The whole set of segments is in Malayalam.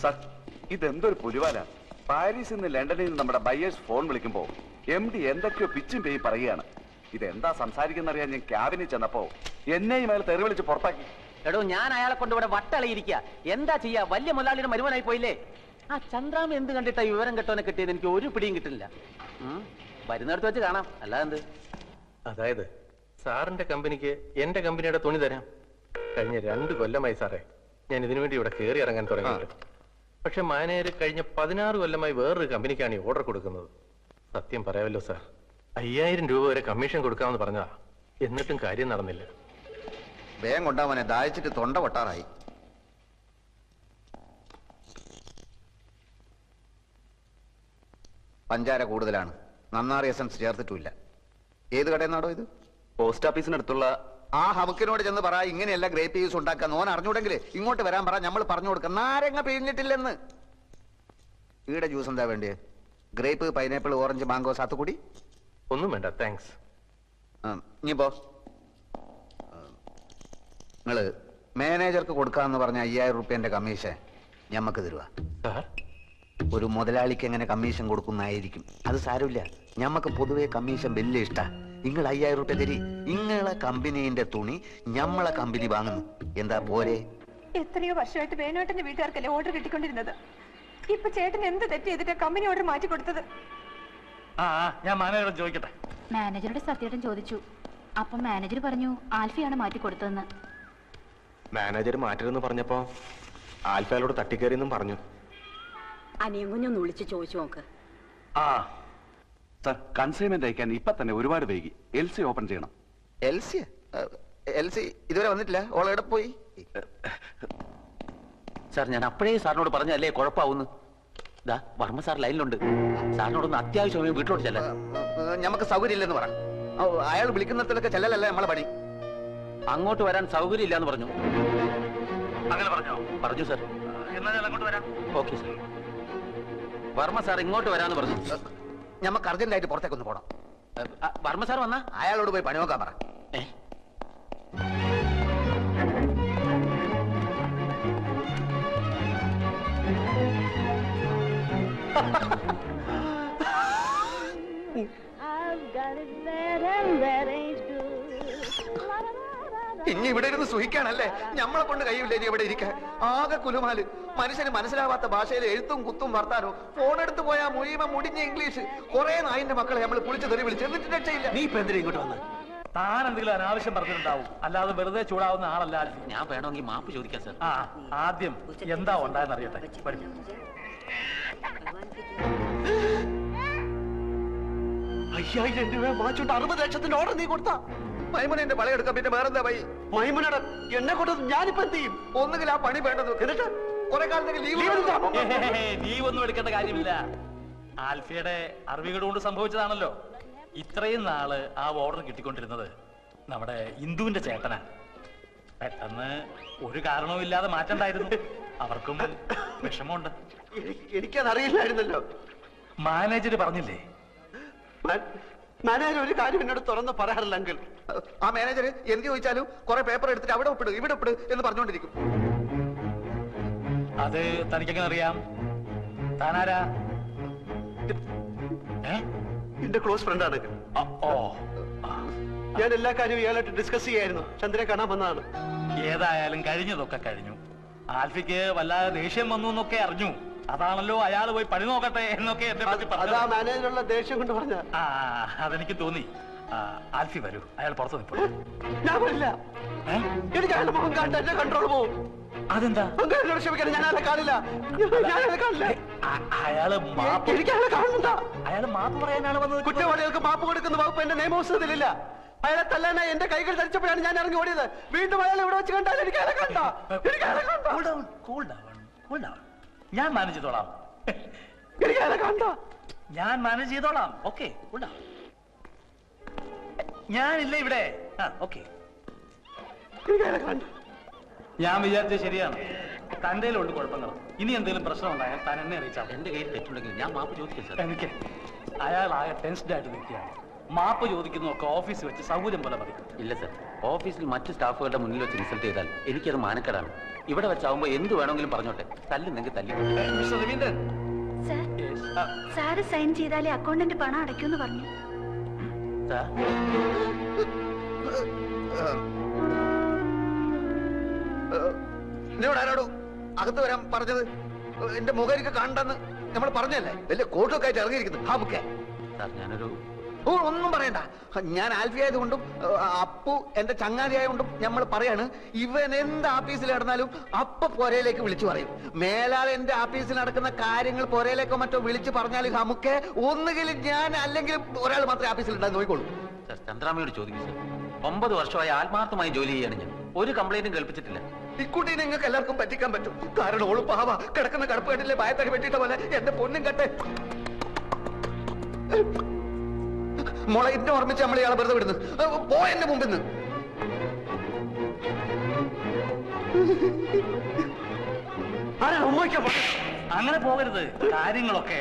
സർ, ഇതെന്തൊരു പുലിവാല. പാരീസിൽ നിന്ന് ലണ്ടനിൽ നിന്ന് നമ്മുടെ ബയേഴ്സ് ഫോൺ വിളിക്കുമ്പോ MD എന്തൊക്കെയോ പിച്ചും പേയി പറയുകയാണ്. ഇതെന്താ സംസാരിക്കുന്നറിയാൻ ഞാൻ ക്യാബിനിൽ ചെന്നപ്പോ എന്നെയും അയാൾ തെറി വിളിച്ച് പുറത്താക്കി. എടോ, ഞാൻ അയാളെ കൊണ്ട് ഇവിടെ വട്ടളയിരിക്കുക. എന്താ ചെയ്യാ, വലിയ മുതലാളിയുടെ മരുമനായി പോയില്ലേ. ആ ചന്ദ്രാമ എന്ത് കണ്ടിട്ടാ വിവരം കെട്ടവനെ കിട്ടിയത് എനിക്ക് ഒരു പിടിയും കിട്ടില്ല. വരുന്നിടത്ത് വെച്ച് കാണാം, അല്ലാതെ. അതായത് സാറിന്റെ കമ്പനിക്ക് എന്റെ കമ്പനിയുടെ തുണി തരാം. കഴിഞ്ഞ 2 കൊല്ലമായി സാറേ ഞാൻ ഇതിനു വേണ്ടി ഇവിടെ കയറി ഇറങ്ങാൻ തുടങ്ങിയിട്ട്. പക്ഷെ മാനേജർ കഴിഞ്ഞ 16 കൊല്ലമായി വേറൊരു കമ്പനിക്കാണ് ഈ ഓർഡർ കൊടുക്കുന്നത്. സത്യം പറയാമല്ലോ സാർ, 5000 രൂപ വരെ കമ്മീഷൻ കൊടുക്കാമെന്ന് പറഞ്ഞതാ. എന്നിട്ടും കാര്യം നടന്നില്ല. വേഗം കൊണ്ടാവനെ, ദാഹിച്ചിട്ട് തൊണ്ട പൊട്ടാറായി. പഞ്ചാര കൂടുതലാണ്, നന്നാറിയ എസൻസ് ചേർത്തിട്ടുമില്ല. ഏത് കടയിൽ നിന്നാടോ ഇത്? പോസ്റ്റ് ഓഫീസിനടുത്തുള്ള ആ ഹമുക്കിനോട് ചെന്ന് പറ, ഇങ്ങനെയല്ല ഗ്രേപ്പ് ജ്യൂസ് ഉണ്ടാക്കാൻ. ഓൻ അറിഞ്ഞൂടെങ്കിൽ ഇങ്ങോട്ട് വരാൻ പറ, നമ്മൾ പറഞ്ഞു കൊടുക്കാം. നാരങ്ങ പിഴിഞ്ഞിട്ടില്ലെന്ന്. ഈടെ ജ്യൂസ് എന്താ വേണ്ടിയത്? Grape, pineapple, orange, mango, sathukudi? ഒന്നും വേണ്ട, താങ്ക്സ്. ഇനിയിപ്പോ നിങ്ങള് മാനേജർക്ക് കൊടുക്കാന്ന് പറഞ്ഞ 5000 റുപ്യന്റെ കമ്മീഷൻ ഞമ്മക്ക് തരുക. ഒരു മുതലാളിക്ക് എങ്ങനെ കമ്മീഷൻ കൊടുക്കുന്നതായിരിക്കും. അത് സാരമില്ല, ഞമ്മക്ക് പൊതുവെ കമ്മീഷൻ വലിയ ഇഷ്ടാ. നിങ്ങൾ 5000 റുപ്യ തരി. നിങ്ങളെ കമ്പനീന്റെ തുണി ഞമ്മളെ കമ്പനി വാങ്ങുന്നു. എന്താ പോരെ? എത്രയോ വർഷമായിട്ട് വേണോട്ടന്റെ വീട്ടുകാർക്കല്ലേ ഓർഡർ കിട്ടിക്കൊണ്ടിരുന്നത്. ഇപ്പൊ ചേട്ടൻ എന്ത് തെറ്റ് ചെയ്തിട്ട് കമ്പനി ഓർഡർ മാറ്റി കൊടുത്തത്? ഞാൻ മാനേജറോട് ചോദിക്കട്ടെ. മാനേജറുടെ സത്യേട്ടൻ ചോദിച്ചു. അപ്പം മാനേജർ പറഞ്ഞു ആൽഫിയാണ് മാറ്റി കൊടുത്തതെന്ന്. മാനേജർ മാറ്റരുതെന്ന് പറഞ്ഞപ്പോ ആൽഫയോട് തട്ടിക്കേറിയെന്നും പറഞ്ഞു. അനിയങ്കുഞ്ഞൊന്ന് വിളിച്ച് ചോദിച്ചു നോക്ക്. സർ, കൺസൈൻമെന്റ് അയക്കാൻ ഇപ്പൊ തന്നെ ഒരുപാട് വൈകി. LC ഓപ്പൺ ചെയ്യണം. LC ഇതുവരെ വന്നിട്ടില്ല. ഓളെവിടെ പോയി? സാർ, ഞാൻ അപ്പോഴേ സാറിനോട് പറഞ്ഞല്ലേ കുഴപ്പമാവുന്നു. ഇതാ വർമ്മ സാർ ലൈനിലുണ്ട്. സാറിനോടൊന്ന് അത്യാവശ്യമായി വീട്ടിലോട്ട് ചെല്ലാൻ. ഞമ്മക്ക് സൗകര്യം ഇല്ലെന്ന് പറ. അയാൾ വിളിക്കുന്നിടത്തൊക്കെ ചെല്ലലല്ലേ നമ്മളെ പണി. അങ്ങോട്ട് വരാൻ സൗകര്യം ഇല്ലാന്ന് പറഞ്ഞു. അങ്ങനെ പറഞ്ഞോ? പറഞ്ഞു സാർ. എന്നാ ഞാൻ അങ്ങോട്ട് വരാം. Okay sir. വർമ്മ സാർ ഇങ്ങോട്ട് വരാന്ന് പറഞ്ഞു. ഞമ്മക്ക് അർജന്റായിട്ട് പുറത്തേക്കൊന്ന് പോണം. വർമ്മ സാർ വന്നാ അയാളോട് പോയി പണി നോക്കാൻ പറ. ഇനി ഇവിടെ ഇരുന്ന് സുഖിക്കാണല്ലേ? ഞമ്മളെ കൊണ്ട് കഴിയില്ല ഇനി ഇവിടെ ഇരിക്കാൻ. ആകെ കുലുമാല്. മനുഷ്യന് മനസ്സിലാവാത്ത ഭാഷയിൽ എഴുത്തും കുത്തും വർത്താനോ. ഫോണെടുത്ത് പോയാൽ മുഴുവൻ മുടിഞ്ഞ ഇംഗ്ലീഷ്. കുറെ നായിന്റെ മക്കളെ നമ്മൾ കുളിച്ച് തെറി വിളിച്ച് എന്നിട്ട് രക്ഷയില്ല. നീ ഇപ്പൊ എന്തിനാ ഇങ്ങോട്ട് വന്ന്? താൻ എന്തെങ്കിലും അനാവശ്യം പറഞ്ഞിട്ടുണ്ടാവും, അല്ലാതെ വെറുതെ ചൂടാവുന്ന ആളല്ല. ഞാൻ വേണമെങ്കിൽ മാപ്പ് ചോദിക്കാം സാർ. ആദ്യം എന്താ ഉണ്ടായെന്ന് അറിയട്ടെ. 5000 രൂപ വാങ്ങിച്ചോണ്ട് 60 ലക്ഷത്തിന്റെ ഓർഡർ നീ കൊടുത്താ? മൈമുനെ പളയെടുക്കാം. പിന്നെ വേറെന്താ വൈ? മൈമുനയുടെ എന്നെ കൊണ്ട് ഞാനിപ്പോ എന്ത് ചെയ്യും? ഒന്നുകിൽ ആ പണി വേണ്ടത്, എന്നിട്ട് കുറെ കാലത്തേക്ക് ലീവ് ഒന്നും എടുക്കേണ്ട കാര്യമില്ല. ആൽഫിയുടെ അറിവുകൾ കൊണ്ട് സംഭവിച്ചതാണല്ലോ. ഇത്രയും നാള് ആ ഓർഡർ കിട്ടിക്കൊണ്ടിരുന്നത് നമ്മുടെ ഇന്ദുവിന്റെ ചേട്ടനാ. പെട്ടെന്ന് ഒരു കാരണവും ഇല്ലാതെ മാറ്റണ്ടായിരുന്നു. അവർക്കും വിഷമമുണ്ട്. എനിക്കതറിയില്ലായിരുന്നല്ലോ. മാനേജർ പറഞ്ഞില്ലേ? മാനേജർ ഒരു കാര്യം എന്നോട് തുറന്ന് പറയാറില്ല അങ്കിൾ. ആ മാനേജർ എന്ത് ചോദിച്ചാലും കുറെ പേപ്പർ എടുത്തിട്ട് അവിടെ ഒപ്പിട് ഇവിടെ ഒപ്പിട് എന്ന് പറഞ്ഞുകൊണ്ടിരിക്കും. അത് തനിക്കെങ്ങനെ അറിയാം? താനാരാ? എന്റെ ക്ലോസ് ഫ്രണ്ടാണ്. ഞാൻ എല്ലാ കാര്യവും ഇയാളായിട്ട് ഡിസ്കസ് ചെയ്യായിരുന്നു. ചന്ദ്രനെ കാണാൻ വന്നതാണ്. ഏതായാലും കഴിഞ്ഞതൊക്കെ കഴിഞ്ഞു. ആൽഫിക്ക് വല്ലാതെ ദേഷ്യം വന്നു എന്നൊക്കെ അറിഞ്ഞു. അതാണല്ലോ അയാൾ പോയി പണി നോക്കട്ടെ എന്നൊക്കെ എന്റെ മാനേജറുള്ള ദേഷ്യം കൊണ്ട് പറഞ്ഞ. അതെനിക്ക് തോന്നി. ആൽഫി വരൂ, അയാൾ പുറത്ത് നിൽപ്പോ. ഞാൻ വരില്ല. എനിക്ക് അയാളുടെ മുഖം കണ്ട എന്റെ കൺട്രോൾ പോവും. അതെന്താ? ക്ഷമിക്കണം, ഞാൻ അയാളെ കാണില്ല. അയാള് എനിക്ക് അയാളെ കാണുന്നുണ്ട. അയാൾ മാപ്പ് പറയാനാണ് വന്നത്. കുറ്റവാളികൾക്ക് മാപ്പ് കൊടുക്കുന്ന വകുപ്പ് എന്റെ നിയമപുസ്തകത്തിലില്ല. അയാളെ തല്ലാനായി എന്റെ കൈകൾ ധരിച്ചപ്പോഴാണ് ഞാൻ ഇറങ്ങി ഓടിയത്. വീണ്ടും അയാൾ ഇവിടെ വെച്ച് കണ്ടാൽ എനിക്ക് അയാളെ കണ്ട. ഞാൻ മാനേജ് ചെയ്തോളാം. എനിക്ക് അയാളെ കണ്ട. ഞാൻ മാനേജ് ചെയ്തോളാം. ഓക്കെ, ഞാനില്ല ഇവിടെ. ഓക്കെ, ഞാൻ വിചാരിച്ചത് ശരിയാണ്. തന്റെ ഉണ്ട് കുഴപ്പങ്ങൾ. ഇനി എന്തെങ്കിലും പ്രശ്നം ഉണ്ടായാൽ താൻ എന്നെ അറിയിച്ചാൽ. എന്റെ കയ്യിൽ തെറ്റുണ്ടെങ്കിൽ ഞാൻ മാപ്പ് ചോദിക്കാം സാർ. എനിക്ക് അയാൾ ആകെ ടെൻസ്ഡ് ആയിട്ട് നിൽക്കുകയാണ്. മാപ്പ് ചോദിക്കുന്നതൊക്കെ ഓഫീസിൽ വെച്ച് സൗകര്യം പോലെ മതി. ഇല്ല സർ, ഓഫീസിൽ മറ്റു സ്റ്റാഫുകളുടെ മുന്നിൽ വെച്ച് ഇൻസൾട്ട് ചെയ്താൽ എനിക്കത് മാനക്കേടാണ്. ഇവിടെ വെച്ചാവുമ്പോ എന്ത് വേണമെങ്കിലും പറഞ്ഞോട്ടെ, തല്ലുന്നെങ്കിൽ തല്ലി. മിസ്റ്റർ രവീന്ദ്രൻ, സാറ് സൈൻ ചെയ്താലേ അക്കൗണ്ടന്റ് പണം അടയ്ക്കുമെന്ന് പറഞ്ഞു. സാർ എന്നോട് ആരോടും അകത്ത് വരാൻ പറഞ്ഞത്? എന്റെ മുഖരിക്ക് കാണണ്ടെന്ന് നമ്മൾ പറഞ്ഞല്ലേ? വലിയ കോട്ടൊക്കെ ആയിട്ട് ഇറങ്ങിയിരിക്കുന്നു. സാർ ഞാനൊരു ഒന്നും പറയണ്ട. ഞാൻ ആൽഫി ആയതുകൊണ്ടും അപ്പു എന്റെ ചങ്ങാതി ആയതുകൊണ്ടും നമ്മൾ പറയാണ്, ഇവൻ എന്ത് ഓഫീസിൽ നടന്നാലും അപ്പ പോരയിലേക്ക് വിളിച്ചു പറയും. മേലാൽ എന്റെ ഓഫീസിൽ നടക്കുന്ന കാര്യങ്ങൾ പോരയിലേക്കോ മറ്റോ വിളിച്ചു പറഞ്ഞാൽ നമുക്ക് ഒന്നുകിൽ ഞാൻ അല്ലെങ്കിൽ ഒരാൾ മാത്രമേ ഓഫീസിൽ ഉണ്ടായി നോക്കിക്കോളൂ. സാർ ചന്ദ്രാമയോട് ചോദിക്കും സാർ. 9 വർഷമായി ആത്മാർത്ഥമായി ജോലി ചെയ്യാണ് ഞാൻ. ഒരു കംപ്ലൈന്റും കേൾപ്പിച്ചിട്ടില്ല. ഇക്കുട്ടി നിങ്ങൾക്ക് എല്ലാവർക്കും പറ്റിക്കാൻ പറ്റും. കാരണം ഓള് പാവ കിടക്കുന്ന കടപ്പ് കെട്ടില്ലേ ഭയത്തടി വെട്ടിയിട്ട പോലെ. എന്റെ പൊന്നും കട്ടെ മോളെ ഇന്നെ ഓർമ്മിച്ച് നമ്മൾ ഇയാളെ വെറുതെ വിടുന്നു. പോ എന്റെ മുമ്പിൽ നിന്ന്. അങ്ങനെ പോകരുത്. കാര്യങ്ങളൊക്കെ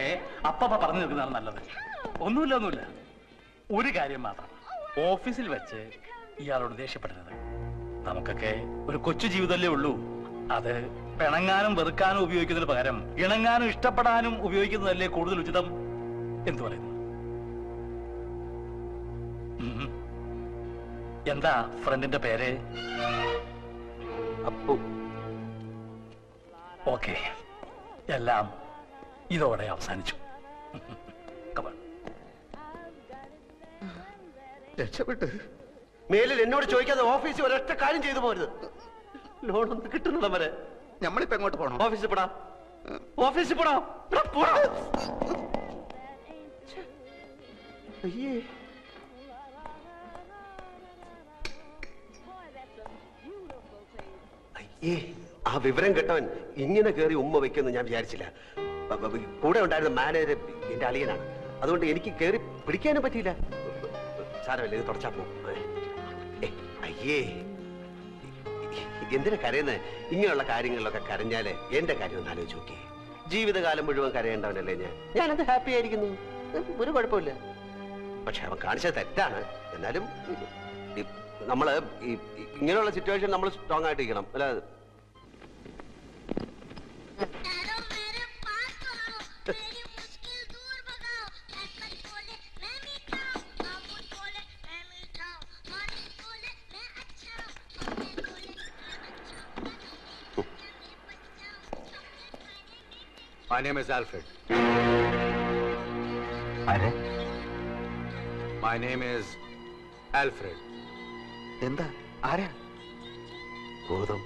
അപ്പ പറഞ്ഞു നിൽക്കുന്നതാണ് നല്ലത്. ഒന്നുമില്ല. ഒരു കാര്യം മാത്രം, ഓഫീസിൽ വെച്ച് ഇയാളോട് ദേഷ്യപ്പെടരുത്. നമുക്കൊക്കെ ഒരു കൊച്ചു ജീവിതമല്ലേ ഉള്ളൂ. അത് പിണങ്ങാനും വെറുക്കാനും ഉപയോഗിക്കുന്നതിന് പകരം ഇണങ്ങാനും ഇഷ്ടപ്പെടാനും ഉപയോഗിക്കുന്നതല്ലേ കൂടുതൽ ഉചിതം. എന്തു പറയുന്നു? എന്താ ഫ്രണ്ടിന്റെ പേര്? അപ്പു. ഓക്കെ, എല്ലാം ഇതോടെ അവസാനിച്ചു. രക്ഷപ്പെട്ട് മേലിൽ എന്നോട് ചോദിക്കാതെ ഓഫീസിൽ ഒരൊറ്റ കാര്യം ചെയ്തു പോരുത്. ലോണൊന്ന് കിട്ടുന്നിടം വരെ നമ്മളിപ്പോ എങ്ങോട്ട് പോകണം? ഓഫീസിൽ പോടാ. ഓഫീസിൽ പോടാ. അയ്യേ, അയ്യേ, ആ വിവരം കേട്ടവൻ ഇങ്ങനെ കയറി ഉമ്മ വെക്കുമെന്ന് ഞാൻ വിചാരിച്ചില്ല. കൂടെ ഉണ്ടായിരുന്ന മാനേജർ എന്റെ അളിയനാണ്. അതുകൊണ്ട് എനിക്ക് കയറി പിടിക്കാനും പറ്റിയില്ല. സാരമല്ല, ഇത് തുടച്ചാ പോകും. അയ്യേ, എന്തിനാ കരയുന്നത്? ഇങ്ങനെയുള്ള കാര്യങ്ങളിലൊക്കെ കരഞ്ഞാല് എന്റെ കാര്യം ഒന്ന് ആലോചിച്ച് നോക്കി. ജീവിതകാലം മുഴുവൻ കരയേണ്ടവനല്ലേ ഞാനത് ഹാപ്പി ആയിരിക്കുന്നു. ഒരു കുഴപ്പമില്ല. പക്ഷെ അവൻ കാണിച്ചത് തെറ്റാണ്. എന്നാലും നമ്മള് ഇങ്ങനെയുള്ള സിറ്റുവേഷൻ നമ്മൾ സ്ട്രോങ് ആയിട്ടിരിക്കണം. അല്ല, My name is Alfred. My name is Alfred. എന്താ? ആരാ? ഭൂതം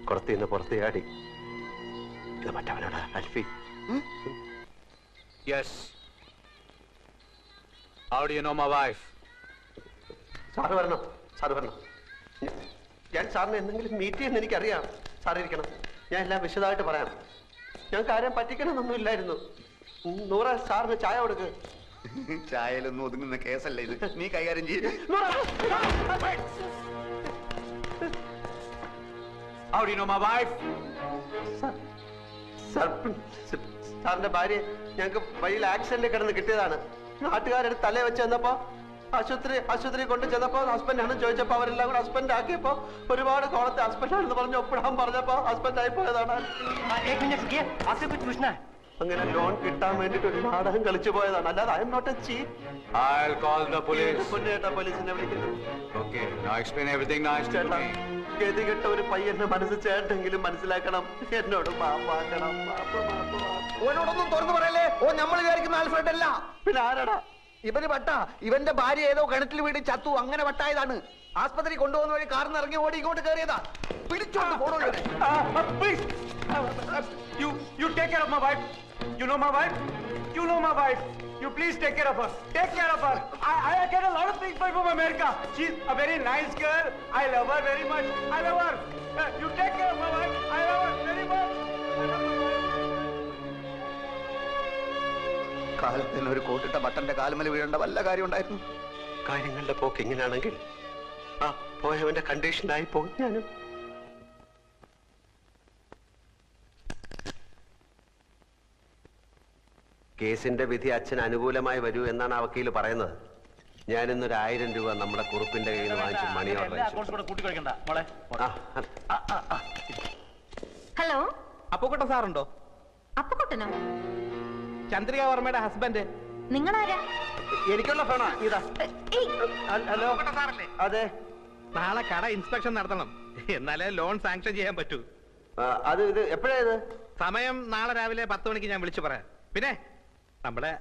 കുറത്തിന്ന് പുറത്തേയാടി. ഇത് മറ്റവനാണ് അൽഫി. Yes. How do you know my wife? Sir വരണം, സാറ് വരണം. ഞാൻ സാറിനെ എന്തെങ്കിലും മീറ്റ് ചെയ്യുന്ന എനിക്കറിയാം. സാറ് ഇരിക്കണം, ഞാൻ എല്ലാം വിശദമായിട്ട് പറയാം. ഞാൻ കാര്യം പറ്റിക്കണമെന്നൊന്നും ഇല്ലായിരുന്നു. നൂറ, സാറിന് ചായ കൊടുക്ക്. ചായയിലൊന്നും ഒതുങ്ങുന്ന കേസല്ല ഇത്. നീ കൈകാര്യം ചെയ്യും. How do you know my wife? സാറിന്റെ ഭാര്യ ഞങ്ങൾക്ക് വഴിയിൽ ആക്സിഡന്റ് കിടന്ന് കിട്ടിയതാണ്. നാട്ടുകാരെടുത്ത് തലേ വെച്ച് ചെന്നപ്പോ ആശുപത്രി കൊണ്ട് ചെന്നപ്പോ ഹസ്ബൻഡാണ് ചോദിച്ചപ്പോ അവരെല്ലാം കൂടെ ഹസ്ബൻഡ് ആക്കിയപ്പോ ഒരുപാട് കോളത്തെ ഹസ്ബൻഡാണെന്ന് പറഞ്ഞു ഒപ്പിടാൻ പറഞ്ഞപ്പോ ഹസ്ബൻഡ് ആയി പോയതാണ്. അങ്ങനെ ലോൺ കിട്ടാൻ വേണ്ടിട്ട് ഒരു നാടകം കളിച്ചു പോയതാണ്. അല്ലാതെ I am not a cheat. I'll call the police. പൊന്നേട്ടാ പോലീസിനെ വിളിക്കുന്നു. Okay, now explain everything nice to me. ഗതികെട്ട ഒരു പയ്യന്റെ മനസ്സ് ചേട്ടെങ്കിലും മനസ്സിലാക്കണം. എന്നോട് മാപ്പാക്കണം. ഓനോടൊന്നും തുറന്നു പറയല്ലേ. ഓ നമ്മൾ വിചാരിക്കുന്ന ആൽഫ്രഡ് അല്ല. പിന്നെ ആരാടാ? ഇവന് വട്ട. ഇവന്റെ ഭാര്യ ഏതോ കിണറ്റിൽ വീട് ചത്തു. അങ്ങനെ വട്ടായതാണ്. ആസ്പത്രി കൊണ്ടുപോകുന്ന വഴി കാറിന് ഇറങ്ങി ഓടി ഇങ്ങോട്ട് കയറിയതാ. പിടിച്ചോണ്ട് പോണോ? You take care of my wife. You know my wife? You know my wife. You please take care of her. Take care of her. I get a lot of things from America. She's a very nice girl. I love her very much. I love her. You take care of my wife. I love her very much. I love my wife. കാലത്തിന് ഒരു കോട്ടിട്ട ബട്ടന്റെ കാലുമല വീഴേണ്ട വല്ല കാര്യം ഉണ്ടായിരുന്നു? കാര്യങ്ങളുടെ പോക്ക് എങ്ങനെയാണെങ്കിൽ ആ പോയവന്റെ കണ്ടീഷനായി പോകും ഞാനും. കേസിന്റെ വിധി അച്ഛന് അനുകൂലമായി വരൂ എന്നാണ് ആ വക്കീല് പറയുന്നത്. ഞാനിന്നൊരു 1000 രൂപ നമ്മുടെ കുറുപ്പിന്റെ കയ്യിൽ നിന്ന് വാങ്ങിച്ച് മണി ഓർഡർ ഹലോ, അപ്പുക്കുട്ടൻ സാറുണ്ടോ? അപ്പുക്കുട്ടനോ? ചന്ദ്രിക വർമ്മയുടെ ഹസ്ബൻഡ്. നിങ്ങളാരാ? എനിക്കുള്ള ഫോണാ ഇതാ. ഹലോ, അതെ. നാളെ കട ഇൻസ്പെക്ഷൻ നടത്തണം, എന്നാലേ ലോൺ സാങ്ഷൻ ചെയ്യാൻ പറ്റൂ. അത് ഇത് എപ്പോഴാ ഇത്? സമയം നാളെ രാവിലെ 10 മണിക്ക് ഞാൻ വിളിച്ചു പറയാം. പിന്നെ നമ്മുടെ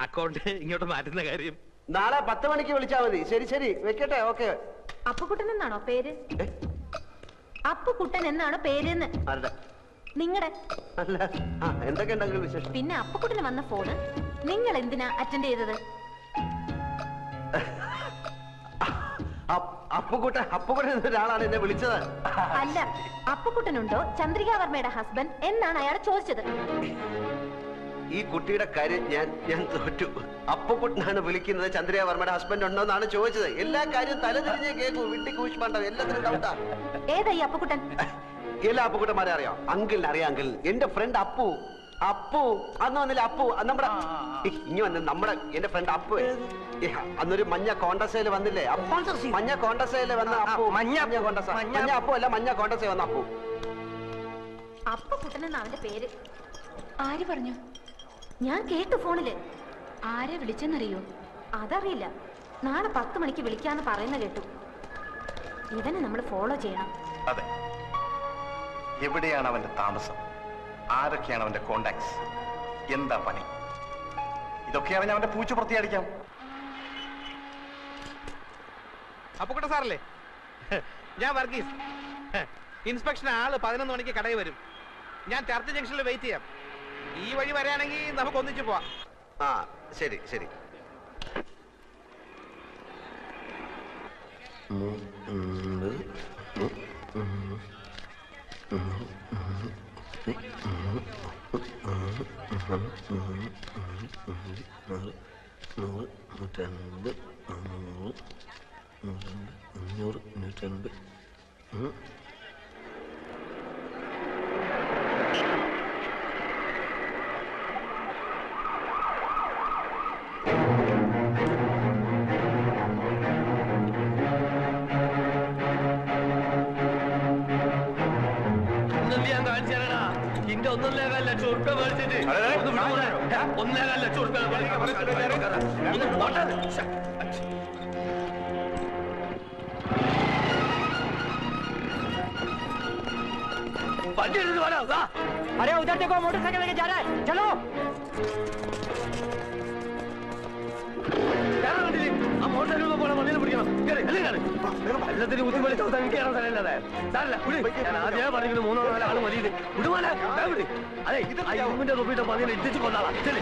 അക്കൗണ്ട് ഇങ്ങോട്ട് മാറ്റുന്ന കാര്യം നാളെ 10 മണിക്ക് വിളിച്ചാ മതി. ശരി ശരി, വെക്കട്ടെ. ഓക്കെ. അപ്പുക്കുട്ടൻ എന്നാണോ പേര്? അപ്പുക്കുട്ടൻ എന്നാണോ പേരെന്ന്? അല്ല, നിങ്ങളുടെ അല്ല. എന്തൊക്കെ ഉണ്ടെങ്കിലും വിശേഷം. പിന്നെ അപ്പുക്കുട്ടന് വന്ന ഫോണ് നിങ്ങൾ എന്തിനാ അറ്റൻഡ് ചെയ്തത്? അപ്പുക്കുട്ടൻ എന്നൊരാളാണ് എന്നെ വിളിച്ചത്. അല്ല, അപ്പുക്കുട്ടനുണ്ടോ ചന്ദ്രിക വർമ്മയുടെ ഹസ്ബൻഡ് എന്നാണ് അയാൾ ചോദിച്ചത്. ഈ കുട്ടിയുടെ കാര്യം ഞാൻ തോറ്റു. അപ്പുക്കുട്ടനാണ് വിളിക്കുന്നത്, ചന്ദ്രിക വർമ്മയുടെ ഹസ്ബൻഡ് ഉണ്ടോ എന്നാണ് ചോദിച്ചത്. എല്ലാ കാര്യവും തലതിരിഞ്ഞേ കേൾക്കൂ. വിട്ടി കൂഷ്മാണ്ടോ, എല്ലാത്തിനും ഡൗട്ടാ. ഏതായി അപ്പുക്കുട്ടൻ? എല്ലാ അപ്പുക്കുട്ടന്മാരെ അറിയാം. അങ്കിളിനെ അറിയാം. അങ്കിൾ എന്റെ ഫ്രണ്ട് അപ്പു അന്ന് വന്നില്ല. അപ്പു നമ്മുടെ ഇനി വന്ന് എന്റെ ഫ്രണ്ട് അപ്പു അന്നൊരു മഞ്ഞ കോണ്ടസയില് വന്നില്ലേ? മഞ്ഞ കോണ്ടസയില് വന്ന അപ്പു. മഞ്ഞ അപ്പു അല്ല, മഞ്ഞ കോണ്ടസയിൽ വന്ന അപ്പു. അപ്പുക്കുട്ടൻ എന്നാ അവന്റെ പേര്. ആര് പറഞ്ഞു? ഞാൻ കേട്ടു ഫോണില്. ആരെ വിളിച്ചെന്നറിയോ? അതറിയില്ല. നാളെ 10 മണിക്ക് വിളിക്കാന്ന് പറയുന്ന കേട്ടു. ഇവനെ നമ്മൾ ഫോളോ ചെയ്യണം. അതെ. എവിടെയാണ് അവന്റെ താമസം? ആരൊക്കെയാണ് അവന്റെ കോണ്ടാക്ട്സ്? എന്താ പണി? ഇതൊക്കെ അവൻ അവന്റെ പൂച്ച പ്രത്യേകിക്കാം. അപ്പുക്കുട്ടൻ സാറല്ലേ? ഞാൻ വർഗീസ്. ഇൻസ്പെക്ഷൻ ആള് 11 മണിക്ക് കടയിൽ വരും. ഞാൻ ചർച്ച് ജംഗ്ഷനിൽ വെയിറ്റ് ചെയ്യാം. ഈ വഴി വരാണെങ്കിൽ നമുക്ക് ഒന്നിച്ചു പോവാം. ശരി ശരി. अरे उधर देखो, मोटरसाइकिल लेके जा रहा है. चलो. മോട്ടോർ പോകണം, വണ്ടിയിൽ പിടിക്കണം. എല്ലാത്തിനും ബുദ്ധിമുട്ടി ചവിട്ടാൻ കയറാൻ സ്ഥലമില്ലാതെ സാറില്ല. ഞാൻ ആദ്യമേ പറഞ്ഞിരുന്നു 3-4 ആള് വലിയത് വിടുമാല. അതെ, ആ ഇരുമ്പിന്റെ തൊപ്പിട്ട് പതിനെ ഇട്ടിച്ച് കൊണ്ടാളാ. ശരി.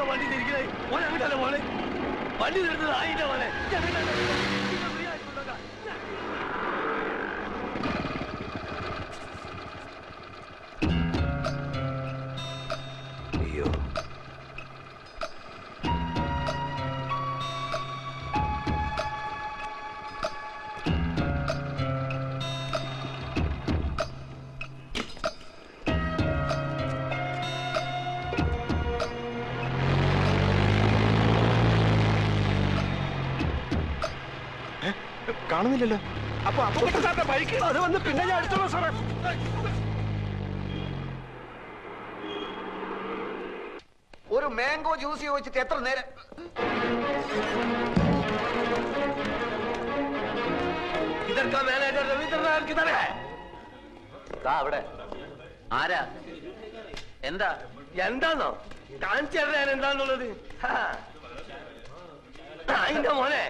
വണ്ടി തിരിക്കണേ മോനെ, അങ്ങോട്ടല്ലേ മോനെ? വണ്ടി നിർത്തുന്നത് ആയിട്ടാ മോനെ. അയ്യോ, കാണുന്നില്ലല്ലോ. അപ്പൊ അപ്പുക്കുട്ടൻ സാറിന്റെ ബൈക്ക് അത് വന്ന് പിന്നെ ഞാൻ എടുത്തോളൂ സാറേ. ഒരു മാംഗോ ജ്യൂസ് ചോദിച്ചിട്ട് എത്ര നേരം? അവിടെ ആരാ? എന്താ? എന്താന്നോ കാണിച്ചു തരാൻ? എന്താന്നുള്ളത് അതിന്റെ മോനെ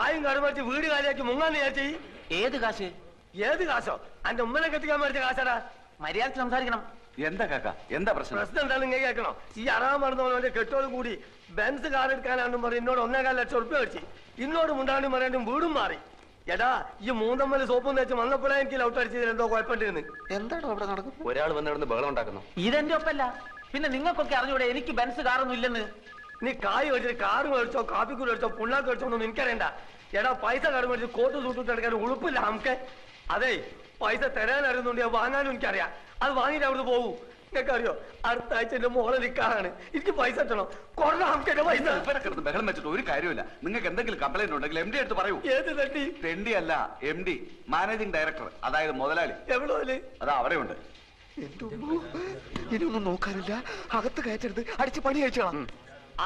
കായും കടുമറിച്ച് വീട് കാലിയാക്കി മുങ്ങാന്ന് വിചാരിച്ചു. ഏത് കാശ്? ഏത് കാശോ? അന്റെ ഉമ്മനെ കെട്ടിക്കാൻ മേടിച്ച കാശാടാ. മര്യാദ സംസാരിക്കണം. എന്താ കാക്ക, എന്താ പ്രശ്നം? പ്രശ്നം എന്താണെന്ന് ഇങ്ങനെ കേൾക്കണോ? ഈ അറാൻ മറന്നവന്റെ കെട്ടോടും കൂടി ബെൻസ് കാർ എടുക്കാനാണെന്നും പറഞ്ഞ് എന്നോട് 1.25 ലക്ഷം ഉറുപ്പ്യ മേടിച്ചു. ഇന്നോട് മുണ്ടാണ്ടും പറയാണ്ടും വീടും മാറി. എടാ ഈ മൂന്നമ്മല് സോപ്പും തേച്ച് വന്നപ്പോഴേ എനിക്ക് ലൗട്ട് അടിച്ചതിൽ എന്തോ കുഴപ്പമുണ്ടെന്ന്. എന്താണോ അവിടെ നടക്കും? ഒരാൾ വന്നിടന്ന് ബഹളം ഉണ്ടാക്കുന്നു. ഇതെന്റെ ഒപ്പല്ല. പിന്നെ നിങ്ങൾക്കൊക്കെ അറിഞ്ഞൂടെ എനിക്ക് ബെൻസ് കാറൊന്നും ഇല്ലെന്ന്? നീ കായ് മേടിച്ചിട്ട് കാറ് മേടിച്ചോ കാപ്പിക്കൂട് മേടിച്ചോ പുണ്ണാക്ക് മേടിച്ചോ ഒന്നും എനിക്കറിയണ്ട. എടാ പൈസ കാറ് മേടിച്ച് കോട്ട് സൂട്ടിട്ട് എടുക്കാൻ ഉളുപ്പില്ല നമുക്ക്. അതെ പൈസ തരാൻ അറിയുന്നുണ്ട്, വാങ്ങാനും എനിക്കറിയാം. അത് വാങ്ങിയിട്ട് അവിടുന്ന് പോകും. നിങ്ങൾക്ക് അറിയോ അടുത്ത ആഴ്ച എന്റെ മോളെ നിൽക്കാനാണ്. എനിക്ക് പൈസ കിട്ടണം. കൊറേ നമുക്ക് എന്റെ പൈസ. ബഹളം വെച്ചിട്ട് ഒരു കാര്യമില്ല. നിങ്ങൾക്ക് എന്തെങ്കിലും കംപ്ലൈന്റ് ഉണ്ടെങ്കിൽ MD അടുത്ത് പറയൂ. ഏത് തട്ടി? തെണ്ടി അല്ല, MD, മാനേജിംഗ് ഡയറക്ടർ, അതായത് മുതലാളി. എവിടെ? അതാ അവിടെ ഉണ്ട്. ഇനിയൊന്നും നോക്കാനില്ല, അകത്ത് കയറ്റരുത്, അടിച്ച് പണി കഴിച്ചോളാം.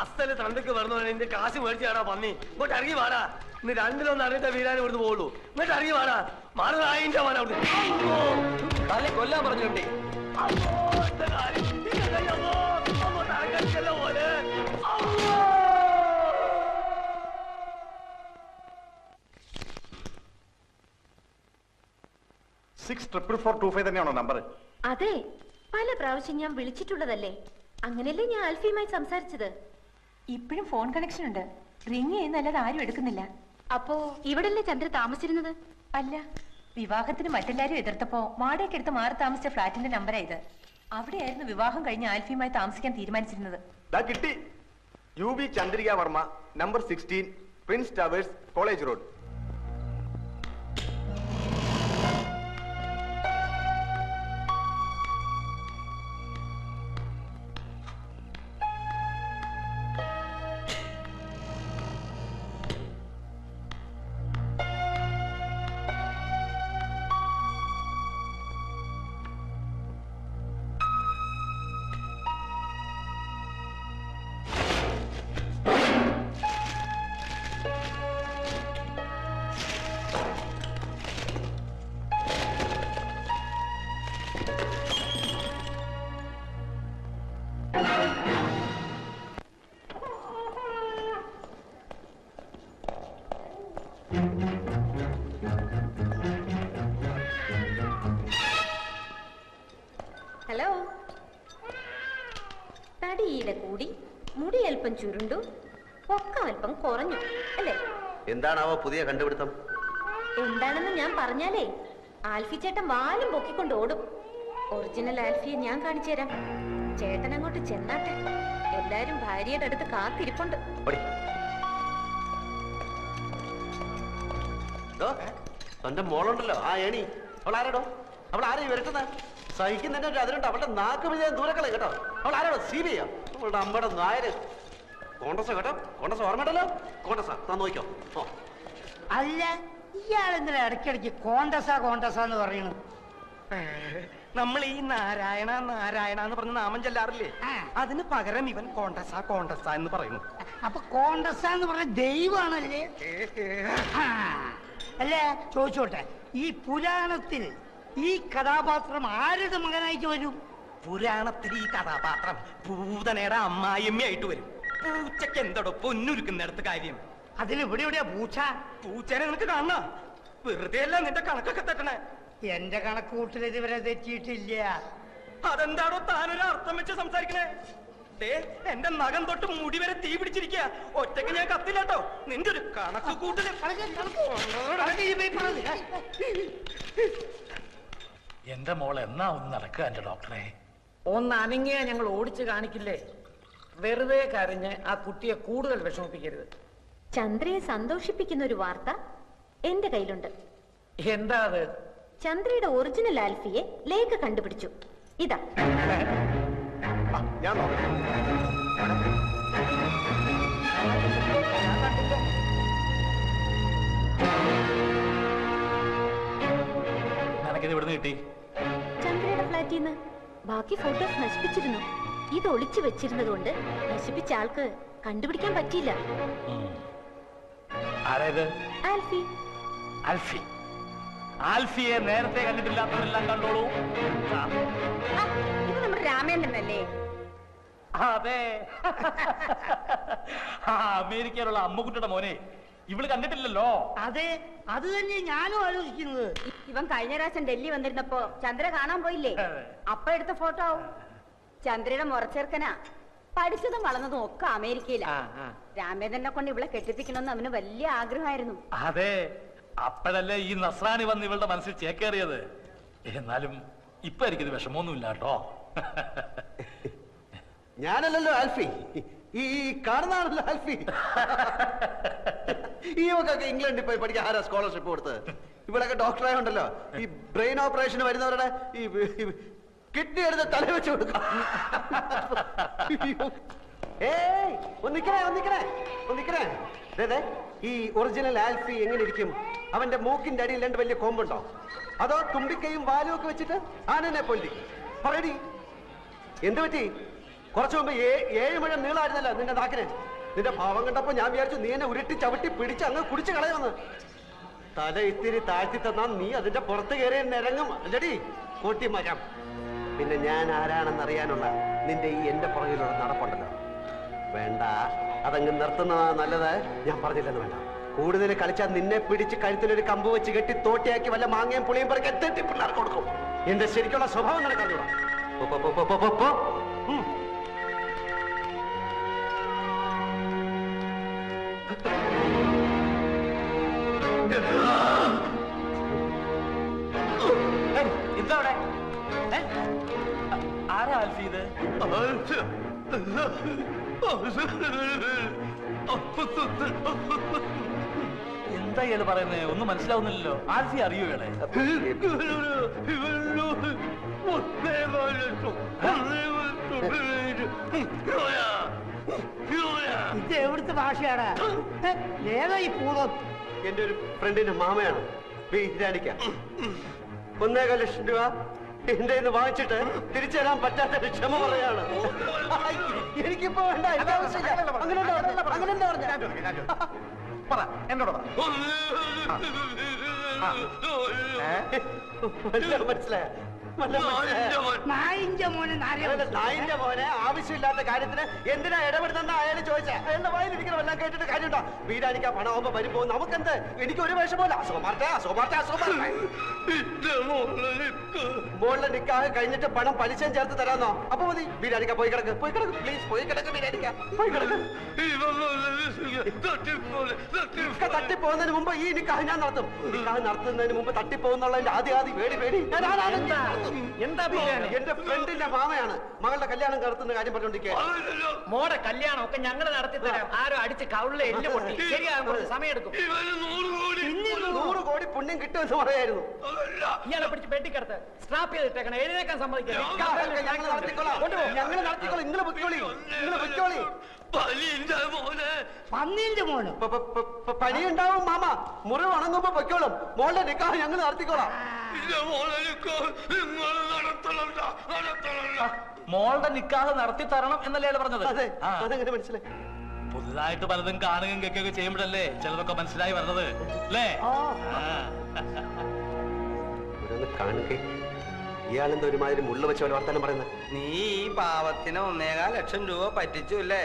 അസ്ഥല് തണ്ടക്ക് പറഞ്ഞു എന്റെ കാശ് മേടിച്ചാടാ പന്നി. ഇങ്ങോട്ട് ഇറങ്ങി വാടാ. ഇന്ന് രണ്ടിലൊന്നും അറിഞ്ഞിട്ട വീരാൻ ഇവിടുന്ന് പോകുള്ളൂ. ഇങ്ങോട്ട് ഇറങ്ങി വാടാ. മാറുന്നതിന്റെ മോനെ അവിടെ കൊല്ലാൻ പറഞ്ഞിട്ടേ. പോലെ 644425 തന്നെയാണോ നമ്പർ? അതെ, പല പ്രാവശ്യം ഞാൻ വിളിച്ചിട്ടുള്ളതല്ലേ. അങ്ങനെയല്ലേ ഞാൻ ആൽഫിയുമായി സംസാരിച്ചത്. ഇപ്പോഴും ഫോൺ കണക്ഷൻ ഉണ്ട്. റിങ് ചെയ്യുന്നല്ലാതെ ആരും എടുക്കുന്നില്ല. അപ്പോ ഇവിടല്ലേ ചന്ദ്ര താമസിച്ചിരുന്നത്? അല്ല, വിവാഹത്തിന് മറ്റെല്ലാരും എതിർത്തപ്പോ വാടകയ്ക്ക് എടുത്ത് മാറി താമസിച്ച ഫ്ലാറ്റിന്റെ നമ്പറാ ഇത്. അവിടെയായിരുന്നു വിവാഹം കഴിഞ്ഞ് ആൽഫിയുമായി താമസിക്കാൻ തീരുമാനിച്ചിരുന്നത്. കിട്ടി. UB Chandrika Varma, number 16, Prince towers, college road. Hello. തടിയുടെ കൂടി മുടി അല്പം ചുരുണ്ടു, പൊക്കം അല്പം കുറഞ്ഞു അല്ലേ? എന്താണാവോ പുതിയ കണ്ടുപിടുത്തം? എന്താണെന്ന് ഞാൻ പറഞ്ഞാലേ ആൽഫി ചേട്ടൻ വാലും പൊക്കിക്കൊണ്ട് ഓടും. ഒറിജിനൽ ആൽഫിയെ ഞാൻ കാണിച്ചു തരാം. ചേട്ടൻ അങ്ങോട്ട് ചെന്നാട്ടെ. എല്ലാരും ഭാര്യയുടെ അടുത്ത് കാത്തിരിപ്പുണ്ട്. തന്റെ മോളുണ്ടല്ലോ ആ ഏണി, അവൾ ആരാടോ? അവൾ ആരെയും വരട്ടുന്നത്? സഹിക്കുന്നതിന്റെ അതിലുണ്ട്. അവളുടെ നാക്ക് വിജയം ദൂരക്കളെ കേട്ടോ. അവൾ ആരാടോ? CBI അവളുടെ അമ്മയുടെ നായര്. കോൺഗ്രസ് കേട്ടോ, കോൺഗ്രസ് ഓർമ്മയുണ്ടല്ലോ. കോൺഗ്രസ് താൻ നോക്കിയോ. അല്ല, ഇയാളെന്തിനാ ഇടയ്ക്കിടയ്ക്ക് കോണ്ടസാന്ന് പറയണു? നമ്മൾ ഈ നാരായണ നാരായണ എന്ന് പറഞ്ഞ നാമം ചെല്ലാറില്ലേ, അതിന് പകരം ഇവൻ കോണ്ടസ എന്ന് പറയുന്നു. അപ്പൊ കോണ്ടസ എന്ന് പറഞ്ഞ ദൈവമാണല്ലേ? അല്ലേ, ചോദിച്ചോട്ടെ, ഈ പുരാണത്തിൽ ഈ കഥാപാത്രം ആരുടെ മകനായിട്ട് വരും? പുരാണത്തിൽ ഈ കഥാപാത്രം പൂതനയുടെ അമ്മായിയമ്മയായിട്ട് വരും. പൂച്ചക്ക് എന്തോടോ പൊന്നുരുക്കുന്നിടത്ത് കാര്യം. അതിൽ ഇവിടെ എവിടെയാ പൂച്ച? പൂച്ചനെ നിനക്ക് കാണണ? വെറുതെ അല്ല നിന്റെ കണക്കൊക്കെ തെറ്റണേ. എന്റെ കണക്കൂട്ടിൽ ഇതുവരെ തെറ്റിയിട്ടില്ല. അതെന്താണോ താനൊരു അർത്ഥം വെച്ച് സംസാരിക്കണേ? എന്റെ നഖം തൊട്ട് മുടി വരെ തീ പിടിച്ചിരിക്കുക. ഒറ്റയ്ക്ക് ഞാൻ കത്തില്ല കേട്ടോ. നിന്റെ ഒരു കണക്ക് കൂട്ടില് എന്റെ മോൾ എന്നാ ഒന്ന് നടക്കുക എന്റെ ഡോക്ടറെ? ഒന്ന് അനങ്ങിയ ഞങ്ങൾ ഓടിച്ചു കാണിക്കില്ലേ? വെറുതെ കരഞ്ഞ് ആ കുട്ടിയെ കൂടുതൽ വിഷമിപ്പിക്കരുത്. ചന്ദ്രയെ സന്തോഷിപ്പിക്കുന്ന ഒരു വാർത്ത എന്റെ കയ്യിലുണ്ട്. എന്താ അത്? ചന്ദ്രയുടെ ഒറിജിനൽ ആൽഫിയെ ലേഖ കണ്ടുപിടിച്ചു. ഇതാ ഞാൻ നിനക്കിത് ഇവിടുന്ന് കിട്ടി? ചന്ദ്രയുടെ ഫ്ലാറ്റിൽ നിന്ന്. ബാക്കി ഫോട്ടോസ് നശിപ്പിച്ചിരുന്നു. ഇത് ഒളിച്ചു വെച്ചിരുന്നത് കൊണ്ട് നശിപ്പിച്ച ആൾക്ക് കണ്ടുപിടിക്കാൻ പറ്റിയില്ല. ആരായത്? ആൽഫി. ആൽഫി. ആൽഫിയെ നേരത്തെ കണ്ടിട്ടില്ലാത്തവരെല്ലാം കണ്ടോളൂ. ഇത് നമ്മുടെ രാമേന്ദ്രനല്ലേ? അതെ. അമേരിക്കയിലുള്ള അമ്മുക്കുട്ടിയുടെ മോനെ ഇവള് കണ്ടിട്ടില്ലല്ലോ. അതെ, അത് തന്നെ ഞാനും ആലോചിക്കുന്നത്. ഇവൻ കഴിഞ്ഞ പ്രാവശ്യം ഡൽഹി വന്നിരുന്നപ്പോ ചന്ദ്ര കാണാൻ പോയില്ലേ? അപ്പൊ എടുത്ത ഫോട്ടോ ആവും. ചന്ദ്രയുടെ മുറച്ചേർക്കനാ. പഠിച്ചതും വളർന്നതും ഒക്കെ അമേരിക്കയിലാ. രാമേന്ദ്രനെ കൊണ്ട് ഇവളെ കെട്ടിപ്പിക്കണമെന്ന് അവന് വലിയ ആഗ്രഹമായിരുന്നു. അതെ, അപ്പോഴല്ലേ ഈ നസ്രാണി വന്ന് ഇവളുടെ മനസ്സിൽ ചേക്കേറിയത്. എന്നാലും ഇപ്പൊ എനിക്കിത് വിഷമമൊന്നുമില്ല കേട്ടോ. ഞാനല്ലല്ലോ ആൽഫി, ഈ കാണുന്നതാണല്ലോ ആൽഫി. ഈ ഒക്കെ ഇംഗ്ലണ്ടിൽ പോയി പഠിക്കാൻ ആരാ സ്കോളർഷിപ്പ് കൊടുത്തത്? ഇവിടെയൊക്കെ ഡോക്ടറായോണ്ടല്ലോ ഈ ബ്രെയിൻ ഓപ്പറേഷന് വരുന്നവരുടെ ഈ കിഡ്നി എടുത്ത് തല വെച്ച് കൊടുക്കും. ഈ ഒറിജിനൽ ആൽഫി എങ്ങനെ ഇരിക്കും? അവന്റെ മൂക്കിന്റെ അടിയിൽ രണ്ട് വലിയ കോമ്പുണ്ടോ, അതോ തുമ്പിക്കൈയും വാലും ഒക്കെ വെച്ചിട്ട് ആനനെ പൊന്തി പറയടി? എന്ത് പറ്റി? കുറച്ചു മുമ്പ് 7 മുഴം നീളായിരുന്നല്ലോ നിന്റെ നാക്കിന്. നിന്റെ ഭാവം കണ്ടപ്പോ ഞാൻ വിചാരിച്ചു നീ എന്നെ ഉരുട്ടി ചവിട്ടി പിടിച്ച് അങ്ങ് കുടിച്ചു കളയുമെന്ന്. തല ഇത്തിരി താഴ്ത്തി തന്നാ നീ അതിന്റെ പുറത്ത് കയറി നിരങ്ങും അല്ലടി കോട്ടി മരം. പിന്നെ ഞാൻ ആരാണെന്നറിയാനുള്ള നിന്റെ ഈ എന്റെ പുറകിലുള്ള നടപ്പുണ്ടല്ലോ, വേണ്ട, അതങ്ങ് നിർത്തുന്നതാ നല്ലത്. ഞാൻ പറഞ്ഞില്ലെന്ന് വേണ്ട. കൂടുതൽ കളിച്ചാൽ നിന്നെ പിടിച്ച് കഴുത്തിലൊരു കമ്പ് വെച്ച് കെട്ടി തോട്ടിയാക്കി വല്ല മാങ്ങയും പുളിയും പറക്കി എത്തി പിള്ളേർക്ക് കൊടുക്കും. എന്റെ ശരിക്കുള്ള സ്വഭാവം നടക്കാനുള്ള എന്താ ആരാ ആൽഫി ഇത്? എന്താ ഇയാള് പറയുന്നേ? ഒന്നും മനസ്സിലാവുന്നില്ലല്ലോ. ആൽഫി അറിയോ ഇയാളെ? ഇത് എവിടുത്തെ ഭാഷയാണ്? ഏതാ ഈ പൂർവ്വം? എന്റെ ഒരു ഫ്രണ്ടിന്റെ മാമയാണ് വീരാണിക്ക. 1.25 ലക്ഷം രൂപ എന്റെ ഇന്ന് വാങ്ങിച്ചിട്ട് തിരിച്ചു തരാൻ പറ്റാത്ത ക്ഷമ പറയാണ്. എനിക്കിപ്പോ വേണ്ട, എനിക്ക് ആവശ്യമില്ല. അങ്ങനെ എന്താ മനസ്സിലായ? നായിന്റെ മോനെ ആവശ്യമില്ലാത്ത കാര്യത്തിന് എന്തിനാ ഇടപെടുന്ന അയാൾ ചോദിച്ചാ? അയാളുടെ വായിലിരിക്കണം എല്ലാം കേട്ടിട്ട് കാര്യമുണ്ടോ? വീടാനിക്കാ പണമാകുമ്പോ വരുമ്പോ നമുക്കെന്ത്? എനിക്ക് ഒരു വിഷമമില്ല. മോളിലെ നിക്കാഹ് കഴിഞ്ഞിട്ട് പണം പലിശയും ചേർത്ത് തരാന്നോ? അപ്പൊ മതി. വീടാനിക്ക പോയി കിടക്ക്, പ്ലീസ് പോയി കിടക്ക്. വീടാനിക്ക പോയി കിടക്ക്. തട്ടിപ്പോകുന്നതിന് മുമ്പ് ഈ നിക്കാഹ് ഞാൻ നടത്തും. നിക്കാഹ് നടത്തുന്നതിന് മുമ്പ് തട്ടിപ്പോകുന്നുള്ളതിന്റെ ആദ്യ പേടി. എന്താ എന്റെ ഫ്രണ്ടിന്റെ മാമയാണ് മകളുടെ കല്യാണം നടത്തുന്ന കാര്യം പറഞ്ഞോണ്ടിരിക്കുക. മോടെ കല്യാണം ഒക്കെ ഞങ്ങൾ നടത്തി തരാം. ആരോ അടിച്ച് കൗളിലെ എല്ല് പൊട്ടി ശരിയാകും, കുറച്ച് സമയം എടുക്കും. 100 കോടി പുണ്യം കിട്ടുമെന്ന് പറയായിരുന്നു. ഇയാളെ പിടിച്ച് പെട്ടിക്കടത്ത് സ്ട്രാപ്പ് ചെയ്തിട്ടേക്കണം. എഴുന്നേക്കാൻ സമ്മതിക്കാം. ഞങ്ങൾ നടത്തിക്കോളാം. നിങ്ങൾ പൊയ്ക്കോളി. പന്നീന്റെ മോന് പനിയുണ്ടാവും മാമ. മുറിവ് ഉണങ്ങുമ്പോ പൊയ്ക്കോളും. മോളുടെ നിക്കാഹ് ഞങ്ങൾ നടത്തിക്കോളാം. മോളുടെ നിക്കാഹ് നടത്തി തരണം എന്നല്ലേ പറഞ്ഞത്? അതെങ്ങനെ മനസ്സിലായി? പുതുതായിട്ട് പലതും കാണുകയും കേൾക്കുകയൊക്കെ ചെയ്യുമ്പോഴല്ലേ ചിലതൊക്കെ മനസ്സിലായി വരുന്നത് അല്ലേ? കാണുക ഇയാളെന്താ ഒരുമാതിരി മുള്ള വെച്ച പോലെ വർത്താനം പറയുന്നത്? നീ ഈ പാവത്തിന് 1.25 ലക്ഷം രൂപ പറ്റിച്ചു അല്ലേ?